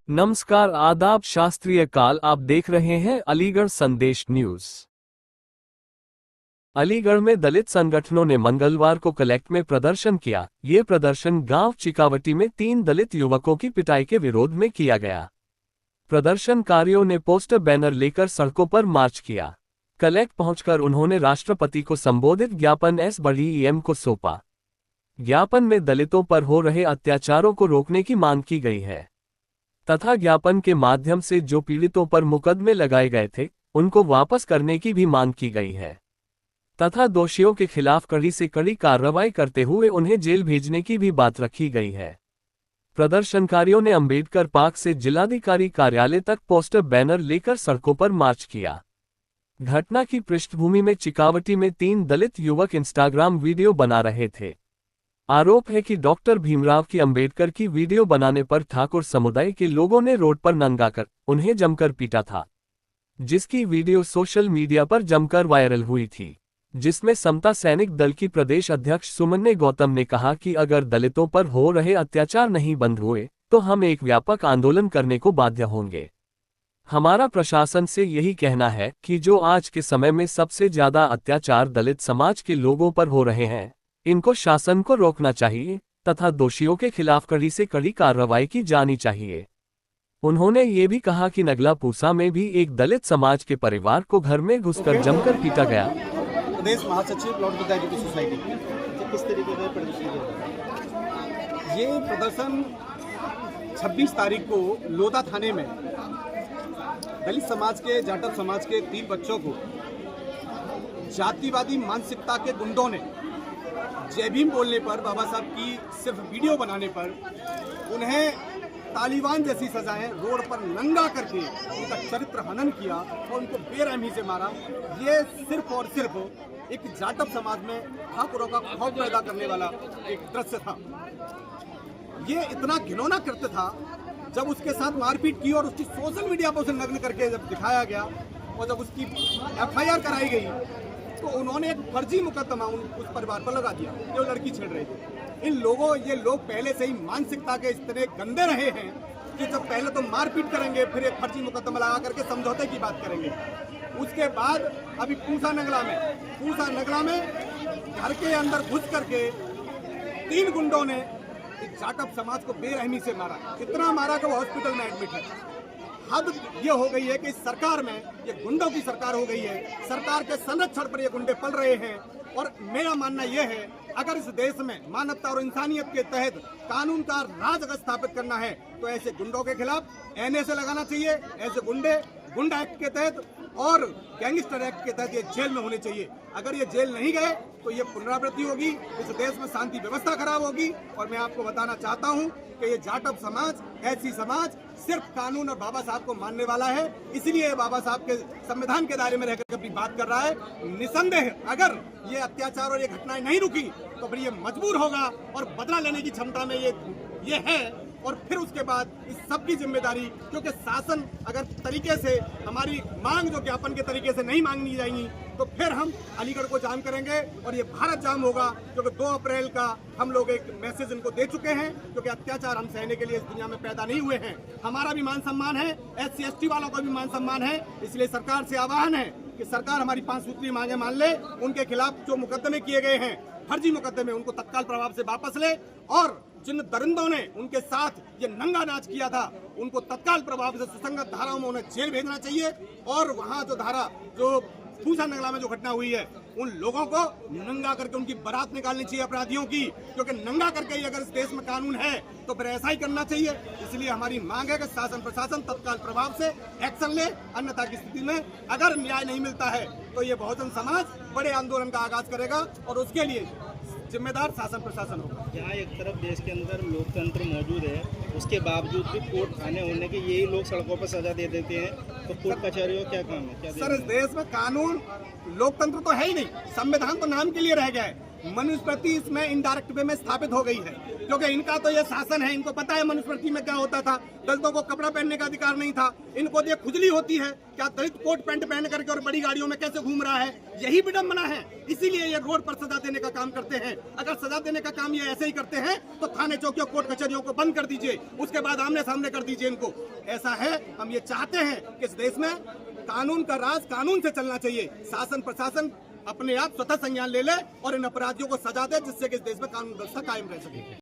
नमस्कार, आदाब, शास्त्रीय काल। आप देख रहे हैं अलीगढ़ संदेश न्यूज। अलीगढ़ में दलित संगठनों ने मंगलवार को कलेक्ट में प्रदर्शन किया। ये प्रदर्शन गांव चिकावटी में 3 दलित युवकों की पिटाई के विरोध में किया गया। प्रदर्शनकारियों ने पोस्टर बैनर लेकर सड़कों पर मार्च किया। कलेक्ट पहुंचकर उन्होंने राष्ट्रपति को संबोधित ज्ञापन एस बढ़ी को सौंपा। ज्ञापन में दलितों पर हो रहे अत्याचारों को रोकने की मांग की गई है तथा ज्ञापन के माध्यम से जो पीड़ितों पर मुकदमे लगाए गए थे उनको वापस करने की भी मांग की गई है तथा दोषियों के खिलाफ कड़ी से कड़ी कार्रवाई करते हुए उन्हें जेल भेजने की भी बात रखी गई है। प्रदर्शनकारियों ने अंबेडकर पार्क से जिलाधिकारी कार्यालय तक पोस्टर बैनर लेकर सड़कों पर मार्च किया। घटना की पृष्ठभूमि में चिकावटी में 3 दलित युवक इंस्टाग्राम वीडियो बना रहे थे। आरोप है कि डॉक्टर भीमराव की अंबेडकर की वीडियो बनाने पर ठाकुर समुदाय के लोगों ने रोड पर नंगा कर उन्हें जमकर पीटा था, जिसकी वीडियो सोशल मीडिया पर जमकर वायरल हुई थी, जिसमें समता सैनिक दल की प्रदेश अध्यक्ष सुमन्य गौतम ने कहा कि अगर दलितों पर हो रहे अत्याचार नहीं बंद हुए तो हम एक व्यापक आंदोलन करने को बाध्य होंगे। हमारा प्रशासन से यही कहना है कि जो आज के समय में सबसे ज्यादा अत्याचार दलित समाज के लोगों पर हो रहे हैं, इनको शासन को रोकना चाहिए तथा दोषियों के खिलाफ कड़ी से कड़ी कार्रवाई की जानी चाहिए। उन्होंने ये भी कहा कि नगला पूसा में भी एक दलित समाज के परिवार को घर में घुसकर जमकर पीटा गया। प्रदेश महासचिव लॉर्ड बुद्ध सोसाइटी किस तरीके का प्रदर्शन ये प्रदर्शन 26 तारीख को लोधा थाने में दलित समाज के जाटव समाज के 3 बच्चों को जातिवादी मानसिकता के गुंडों ने जय भीम बोलने पर, बाबा साहब की सिर्फ वीडियो बनाने पर उन्हें तालिबान जैसी सजाएं रोड पर नंगा करके उनका चरित्र हनन किया और उनको बेरहमी से मारा। ये सिर्फ और सिर्फ एक जाटव समाज में ठाकुरों का खौफ पैदा करने वाला एक दृश्य था। ये इतना घिनौना कृत्य था जब उसके साथ मारपीट की और उसकी सोशल मीडिया पर उसे नग्न करके जब दिखाया गया और जब उसकी FIR कराई गई तो उन्होंने एक फर्जी मुकदमा उस परिवार पर लगा दिया जो लड़की छेड़ रहे थे। ये लोग पहले से ही मानसिकता के इस तरह गंदे रहे हैं कि जब पहले तो मारपीट करेंगे, फिर एक फर्जी मुकदमा लगा करके समझौते की बात करेंगे। उसके बाद अभी पूसा नगला में घर के अंदर घुस करके 3 गुंडों ने एक जाटव समाज को बेरहमी से मारा। इतना मारा कि वो हॉस्पिटल में एडमिट है। हद ये हो गई है कि सरकार में ये गुंडों की सरकार हो गई है। सरकार के संरक्षण पर ये गुंडे पल रहे हैं और मेरा मानना ये है, अगर इस देश में मानवता और इंसानियत के तहत कानून का राज अगर स्थापित करना है तो ऐसे गुंडों के खिलाफ NA लगाना चाहिए। ऐसे गुंडा एक्ट के तहत और गैंगस्टर एक्ट के तहत ये जेल में होने चाहिए। अगर ये जेल नहीं गए तो ये पुनरावृत्ति होगी, इस देश में शांति व्यवस्था खराब होगी। और मैं आपको बताना चाहता हूँ कि ये जाटव समाज, ऐसी समाज सिर्फ कानून और बाबा साहब को मानने वाला है, इसलिए बाबा साहब के संविधान के दायरे में रहकर अपनी बात कर रहा है। निसंदेह अगर ये अत्याचार और ये घटनाएं नहीं रुकी तो फिर ये मजबूर होगा और बदला लेने की क्षमता में ये है। और फिर उसके बाद इस सब की जिम्मेदारी, क्योंकि शासन अगर तरीके से हमारी मांग जो ज्ञापन के तरीके से नहीं मांगनी जाएंगी तो फिर हम अलीगढ़ को जाम करेंगे और ये भारत जाम होगा। क्योंकि 2 अप्रैल का हम लोग एक मैसेज इनको दे चुके हैं, क्योंकि अत्याचार हम सहने के लिए इस दुनिया में पैदा नहीं हुए हैं। हमारा भी मान सम्मान है, SC ST वालों का भी मान सम्मान है। इसलिए सरकार से आह्वान है कि सरकार हमारी 5 सूत्री मांगे मान ले, उनके खिलाफ जो मुकदमे किए गए हैं, फर्जी मुकदमे, उनको तत्काल प्रभाव से वापस ले और जिन दरिंदों ने उनके साथ ये नंगा नाच किया था उनको तत्काल प्रभाव से सुसंगत धाराओं में उन्हें जेल भेजना चाहिए। और वहाँ जो धारा जो पूसा नगला में जो घटना हुई है उन लोगों को नंगा करके उनकी बारात निकालनी चाहिए अपराधियों की, क्योंकि नंगा करके ही अगर इस देश में कानून है तो फिर ऐसा ही करना चाहिए। इसलिए हमारी मांग है कि शासन प्रशासन तत्काल प्रभाव से एक्शन ले, अन्यथा की स्थिति में अगर न्याय नहीं मिलता है तो ये बहुजन समाज बड़े आंदोलन का आगाज करेगा और उसके लिए जिम्मेदार शासन प्रशासन होगा। जहाँ एक तरफ देश के अंदर लोकतंत्र मौजूद है, उसके बावजूद भी कोर्ट थाने होने के यही लोग सड़कों पर सजा दे देते हैं, तो कोर्ट कचहरियों क्या काम है? क्या सर, इस देश में कानून लोकतंत्र तो है ही नहीं, संविधान तो नाम के लिए रह गया है। मनुस्मृति इसमें इनडायरेक्ट वे में स्थापित हो गई है, क्योंकि इनका तो ये शासन है, इनको पता है मनुस्मृति में क्या होता था। दलितों को कपड़ा पहनने का अधिकार नहीं था, इनको ये खुजली होती है क्या दलित कोट पैंट पहन करके और बड़ी गाड़ियों में कैसे घूम रहा है, यही विडंबना है। इसीलिए ये रोड पर सजा देने का काम करते हैं। अगर सजा देने का काम ये ऐसे ही करते हैं तो थाने चौकियों कोर्ट कचहरियों को बंद कर दीजिए, उसके बाद आमने सामने कर दीजिए इनको। ऐसा है, हम ये चाहते हैं कि इस देश में कानून का राज कानून से चलना चाहिए। शासन प्रशासन अपने आप स्वतः संज्ञान ले ले और इन अपराधियों को सजा दे, जिससे कि इस देश में कानून व्यवस्था कायम रह सके।